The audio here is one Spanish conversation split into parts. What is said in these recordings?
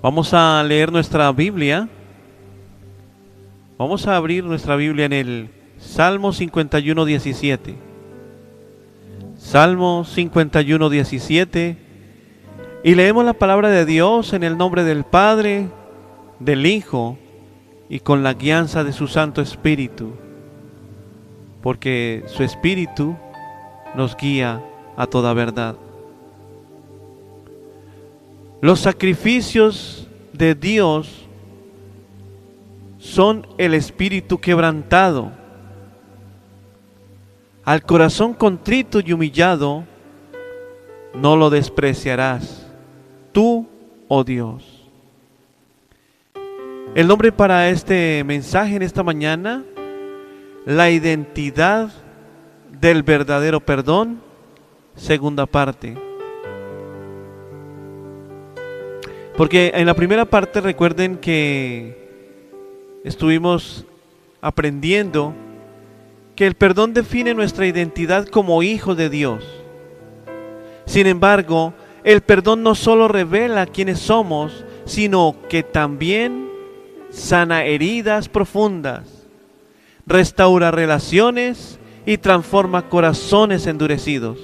Vamos a leer nuestra Biblia. Vamos a abrir nuestra Biblia en el Salmo 51, 17. Salmo 51, 17. Y leemos la palabra de Dios en el nombre del Padre, del Hijo y con la guianza de su Santo Espíritu. Porque su Espíritu nos guía a toda verdad. Los sacrificios de Dios son el espíritu quebrantado. Al corazón contrito y humillado no lo despreciarás, tú, oh Dios. El nombre para este mensaje en esta mañana: la identidad del verdadero perdón, segunda parte. Porque en la primera parte recuerden que estuvimos aprendiendo que el perdón define nuestra identidad como hijos de Dios. Sin embargo, el perdón no solo revela quiénes somos, sino que también sana heridas profundas, restaura relaciones y transforma corazones endurecidos.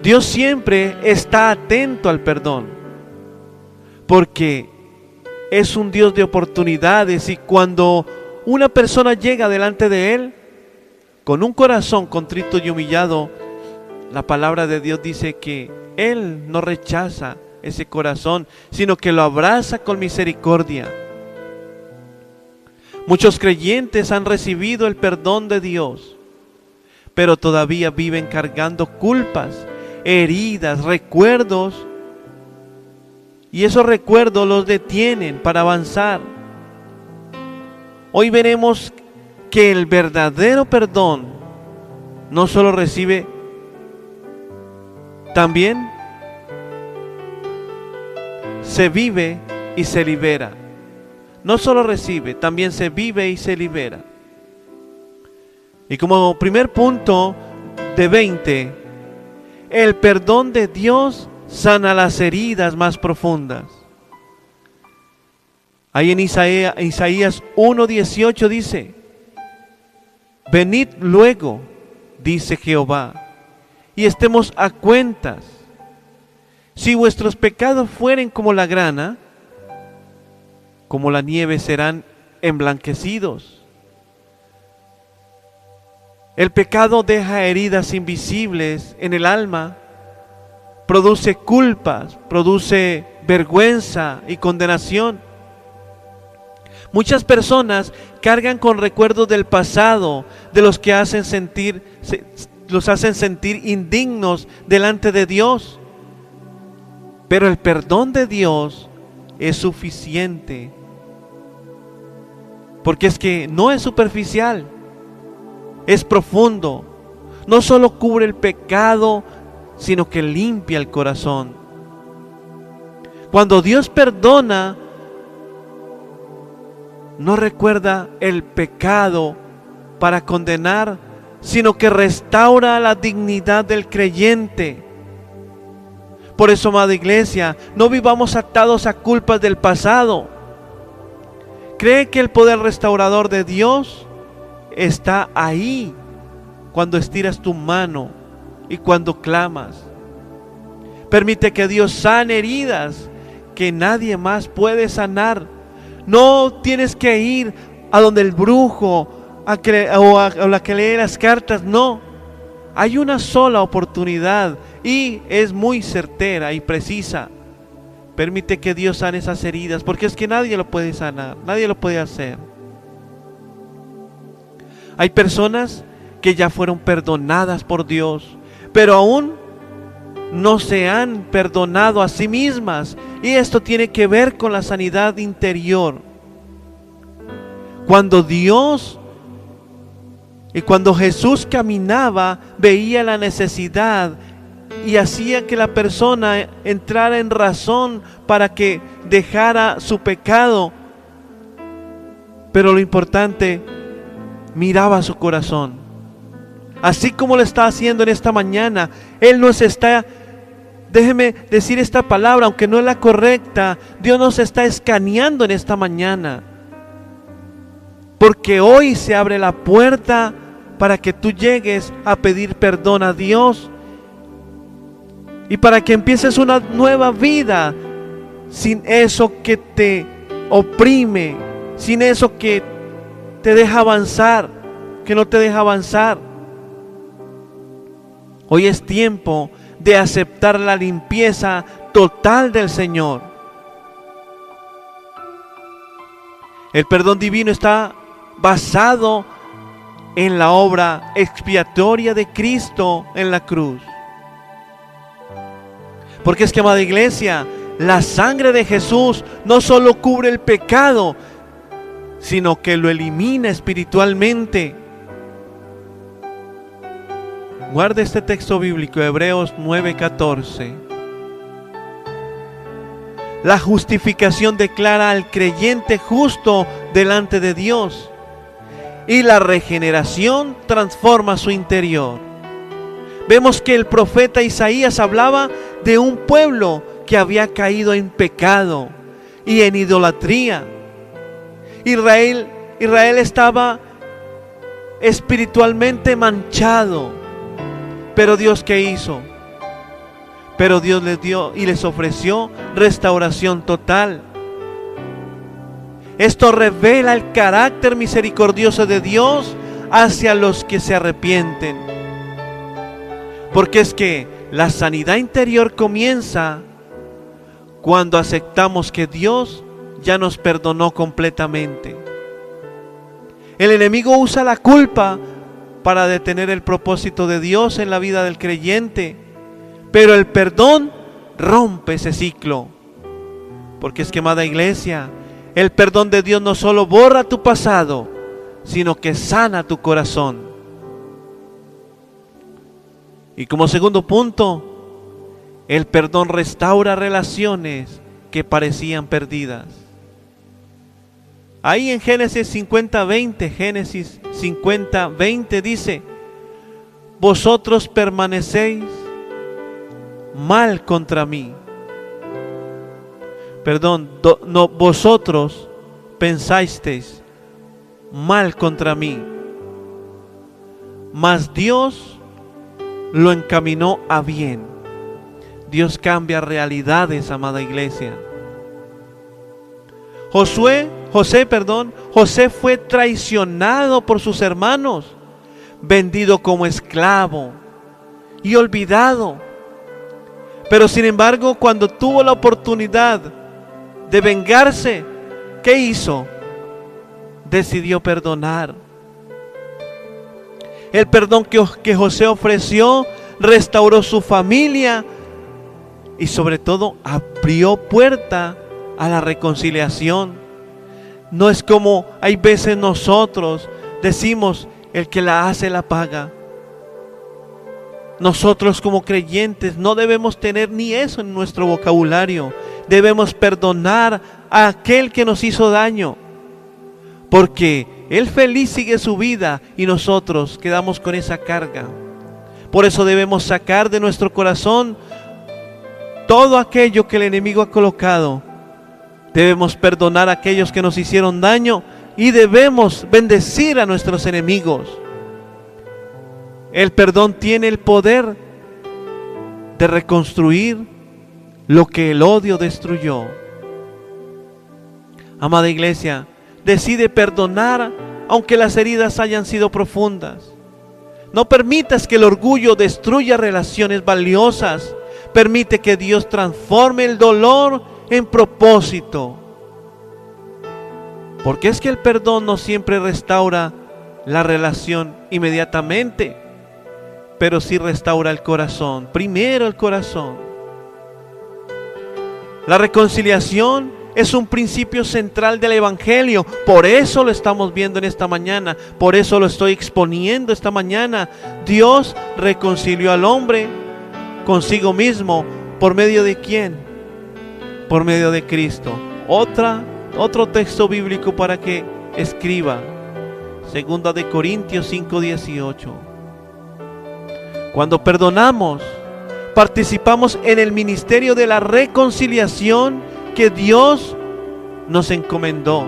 Dios siempre está atento al perdón, porque es un Dios de oportunidades, y cuando una persona llega delante de Él con un corazón contrito y humillado, la palabra de Dios dice que Él no rechaza ese corazón, sino que lo abraza con misericordia. Muchos creyentes han recibido el perdón de Dios, pero todavía viven cargando culpas, heridas, recuerdos, y esos recuerdos los detienen para avanzar. Hoy veremos que el verdadero perdón no solo recibe, también se vive y se libera. No solo recibe, también se vive y se libera. Y como primer punto de 20, el perdón de Dios sana las heridas más profundas. Ahí en Isaías 1:18 dice: venid luego, dice Jehová, y estemos a cuentas. Si vuestros pecados fueren como la grana, como la nieve serán emblanquecidos. El pecado deja heridas invisibles en el alma, produce culpas, produce vergüenza y condenación. Muchas personas cargan con recuerdos del pasado, de los que los hacen sentir indignos delante de Dios. Pero el perdón de Dios es suficiente, porque es que no es superficial, es profundo. No solo cubre el pecado, sino que limpia el corazón. Cuando Dios perdona, no recuerda el pecado para condenar, sino que restaura la dignidad del creyente. Por eso, amada iglesia, no vivamos atados a culpas del pasado. Cree que el poder restaurador de Dios está ahí cuando estiras tu mano y cuando clamas. Permite que Dios sane heridas que nadie más puede sanar. No tienes que ir a donde el brujo o a la que lee las cartas. No, hay una sola oportunidad y es muy certera y precisa. Permite que Dios sane esas heridas, porque es que nadie lo puede sanar, nadie lo puede hacer. Hay personas que ya fueron perdonadas por Dios, pero aún no se han perdonado a sí mismas, y esto tiene que ver con la sanidad interior. Cuando Jesús caminaba, veía la necesidad y hacía que la persona entrara en razón para que dejara su pecado. Pero lo importante, miraba su corazón. Así como lo está haciendo en esta mañana, Él nos está Déjeme decir esta palabra, aunque no es la correcta. Dios nos está escaneando en esta mañana. Porque hoy se abre la puerta para que tú llegues a pedir perdón a Dios. Y para que empieces una nueva vida sin eso que te oprime, sin eso que te deja avanzar, que no te deja avanzar. Hoy es tiempo de aceptar la limpieza total del Señor. El perdón divino está basado en la obra expiatoria de Cristo en la cruz. Porque es que, amada iglesia, la sangre de Jesús no solo cubre el pecado, sino que lo elimina espiritualmente. Guarda este texto bíblico, Hebreos 9:14. La justificación declara al creyente justo delante de Dios, y la regeneración transforma su interior. Vemos que el profeta Isaías hablaba de un pueblo que había caído en pecado y en idolatría. Israel estaba espiritualmente manchado. Pero Dios, ¿qué hizo? Pero Dios les dio y les ofreció restauración total. Esto revela el carácter misericordioso de Dios hacia los que se arrepienten. Porque es que la sanidad interior comienza cuando aceptamos que Dios ya nos perdonó completamente. El enemigo usa la culpa para detener el propósito de Dios en la vida del creyente, pero el perdón rompe ese ciclo. Porque es que, amada iglesia, el perdón de Dios no solo borra tu pasado, sino que sana tu corazón. Y como segundo punto, el perdón restaura relaciones que parecían perdidas. Ahí en Génesis 50:20 dice: vosotros permanecéis mal contra mí. Vosotros pensasteis mal contra mí, mas Dios lo encaminó a bien. Dios cambia realidades, amada iglesia. José fue traicionado por sus hermanos, vendido como esclavo y olvidado. Pero sin embargo, cuando tuvo la oportunidad de vengarse, ¿qué hizo? Decidió perdonar. El perdón que José ofreció restauró su familia y sobre todo abrió puerta a la reconciliación. No es como hay veces nosotros decimos: el que la hace la paga. Nosotros como creyentes no debemos tener ni eso en nuestro vocabulario. Debemos perdonar a aquel que nos hizo daño, porque él feliz sigue su vida y nosotros quedamos con esa carga. Por eso debemos sacar de nuestro corazón todo aquello que el enemigo ha colocado. Debemos perdonar a aquellos que nos hicieron daño y debemos bendecir a nuestros enemigos. El perdón tiene el poder de reconstruir lo que el odio destruyó. Amada iglesia, decide perdonar aunque las heridas hayan sido profundas. No permitas que el orgullo destruya relaciones valiosas. Permite que Dios transforme el dolor en propósito. Porque es que el perdón no siempre restaura la relación inmediatamente, pero sí restaura el corazón. Primero el corazón. La reconciliación es un principio central del Evangelio. Por eso lo estamos viendo en esta mañana. Por eso lo estoy exponiendo esta mañana. Dios reconcilió al hombre consigo mismo. ¿Por medio de quién? Por medio de Cristo. Otro texto bíblico para que escriba. 2 de Corintios 5:18. Cuando perdonamos, participamos en el ministerio de la reconciliación que Dios nos encomendó.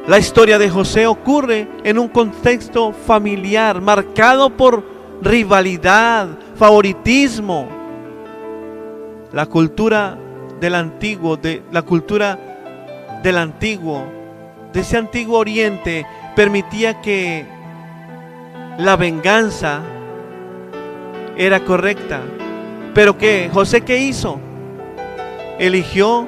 La historia de José ocurre en un contexto familiar marcado por rivalidad, favoritismo. La cultura del antiguo, de ese antiguo Oriente, permitía que la venganza era correcta. Pero ¿qué? ¿José qué hizo? Eligió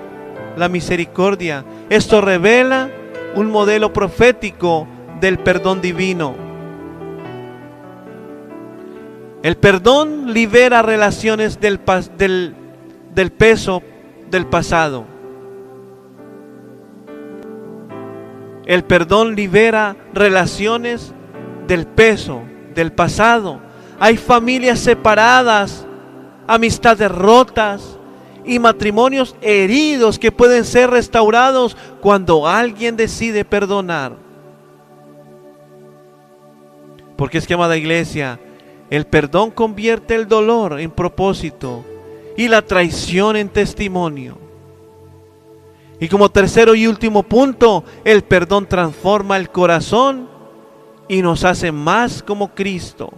la misericordia. Esto revela un modelo profético del perdón divino. El perdón libera relaciones del peso del pasado. El perdón libera relaciones del peso del pasado. Hay familias separadas, amistades rotas y matrimonios heridos que pueden ser restaurados cuando alguien decide perdonar. Porque es que, amada iglesia, el perdón convierte el dolor en propósito y la traición en testimonio. Y como tercero y último punto, el perdón transforma el corazón y nos hace más como Cristo.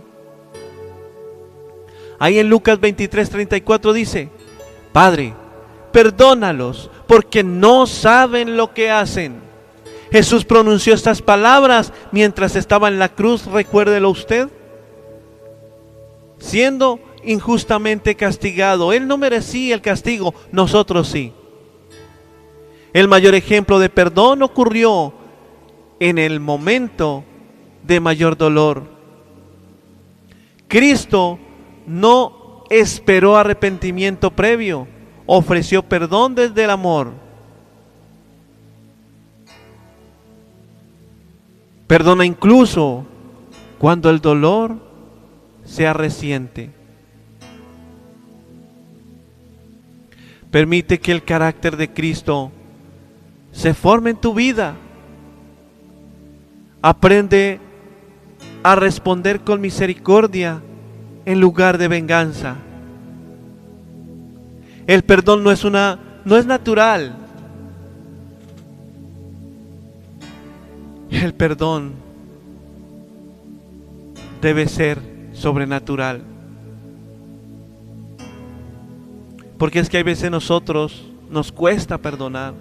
Ahí en Lucas 23:34 dice: Padre, perdónalos porque no saben lo que hacen. Jesús pronunció estas palabras mientras estaba en la cruz, recuérdelo usted, siendo injustamente castigado. Él no merecía el castigo, nosotros sí. El mayor ejemplo de perdón ocurrió en el momento de mayor dolor. Cristo no esperó arrepentimiento previo, ofreció perdón desde el amor. Perdona incluso cuando el dolor sea reciente. Permite que el carácter de Cristo se forme en tu vida. Aprende a responder con misericordia en lugar de venganza. El perdón no es natural. El perdón debe ser sobrenatural. Porque es que hay veces nosotros nos cuesta perdonar.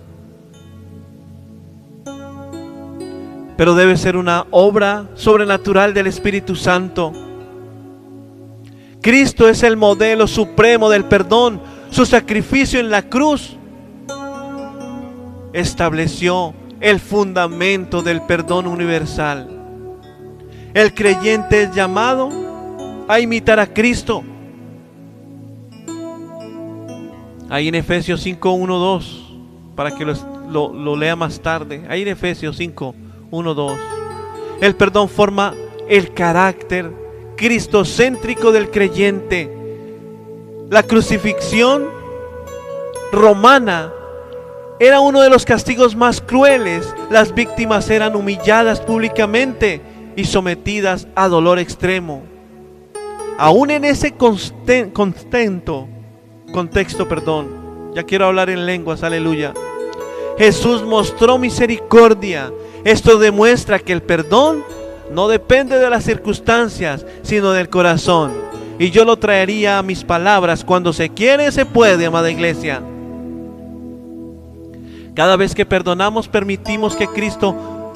Pero debe ser una obra sobrenatural del Espíritu Santo. Cristo es el modelo supremo del perdón. Su sacrificio en la cruz estableció el fundamento del perdón universal. El creyente es llamado a imitar a Cristo. Ahí en Efesios 5:1-2, para que lo lea más tarde. Ahí en Efesios 5:1-2. El perdón forma el carácter cristocéntrico del creyente. La crucifixión romana era uno de los castigos más crueles. Las víctimas eran humilladas públicamente y sometidas a dolor extremo. Aún en ese contexto, ya quiero hablar en lenguas, aleluya. Jesús mostró misericordia. Esto demuestra que el perdón no depende de las circunstancias, sino del corazón. Y yo lo traería a mis palabras: cuando se quiere, se puede, amada iglesia. Cada vez que perdonamos, permitimos que Cristo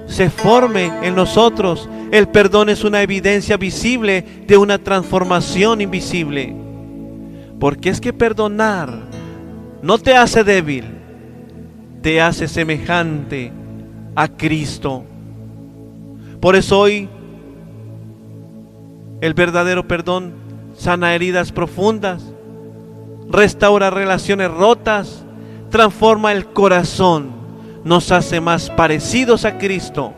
se forme en nosotros. El perdón es una evidencia visible de una transformación invisible. Porque es que perdonar no te hace débil, te hace semejante a Cristo. Por eso hoy el verdadero perdón sana heridas profundas, restaura relaciones rotas, transforma el corazón, nos hace más parecidos a Cristo.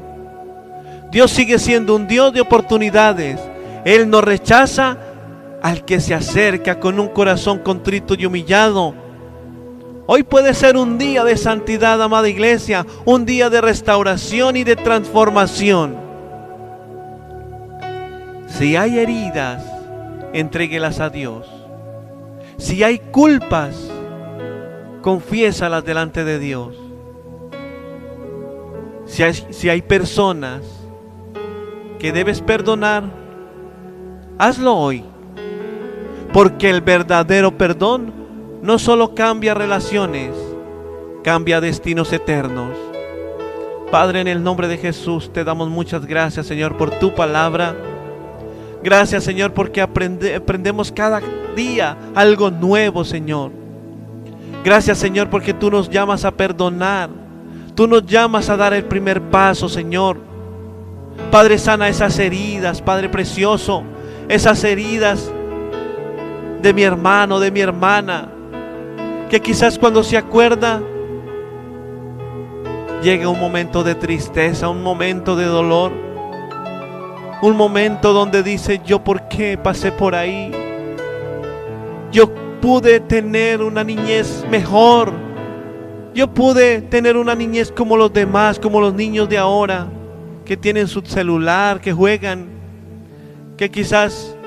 Dios sigue siendo un Dios de oportunidades. Él no rechaza al que se acerca con un corazón contrito y humillado. Hoy puede ser un día de santidad, amada iglesia, un día de restauración y de transformación. Si hay heridas, entréguelas a Dios. Si hay culpas, confiésalas delante de Dios. Si hay personas que debes perdonar, hazlo hoy. Porque el verdadero perdón no solo cambia relaciones, cambia destinos eternos. Padre, en el nombre de Jesús te damos muchas gracias, Señor, por tu palabra. Gracias, Señor, porque aprendemos cada día algo nuevo, Señor. Gracias, Señor, porque tú nos llamas a perdonar. Tú nos llamas a dar el primer paso, Señor. Padre, sana esas heridas, Padre precioso, esas heridas de mi hermano, de mi hermana, que quizás cuando se acuerda, llega un momento de tristeza, un momento de dolor, un momento donde dice: yo por qué pasé por ahí, yo pude tener una niñez mejor, yo pude tener una niñez como los demás, como los niños de ahora, que tienen su celular, que juegan, que quizás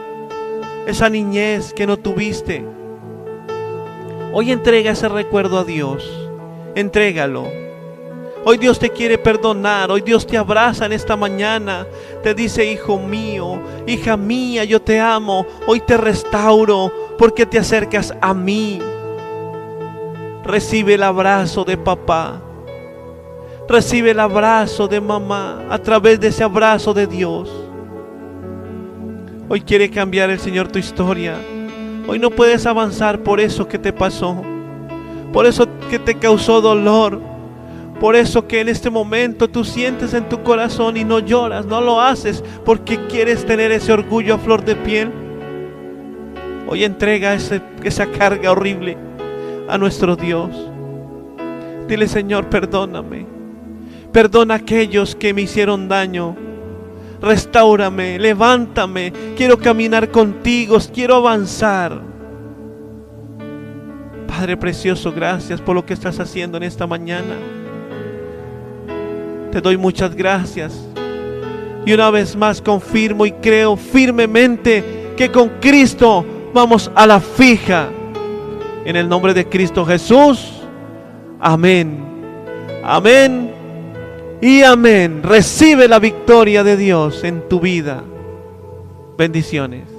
esa niñez que no tuviste. Hoy entrega ese recuerdo a Dios, entrégalo. Hoy Dios te quiere perdonar, hoy Dios te abraza en esta mañana, te dice: hijo mío, hija mía, yo te amo, hoy te restauro porque te acercas a mí. Recibe el abrazo de papá, recibe el abrazo de mamá, a través de ese abrazo de Dios. Hoy quiere cambiar el Señor tu historia. Hoy no puedes avanzar por eso que te pasó, por eso que te causó dolor, por eso que en este momento tú sientes en tu corazón y no lloras, no lo haces porque quieres tener ese orgullo a flor de piel. Hoy entrega esa carga horrible a nuestro Dios. Dile: Señor, perdóname. Perdona a aquellos que me hicieron daño. Restáurame, levántame. Quiero caminar contigo, quiero avanzar. Padre precioso, gracias por lo que estás haciendo en esta mañana. Te doy muchas gracias. Y una vez más confirmo y creo firmemente que con Cristo vamos a la fija. En el nombre de Cristo Jesús. Amén. Amén. Y amén. Recibe la victoria de Dios en tu vida. Bendiciones.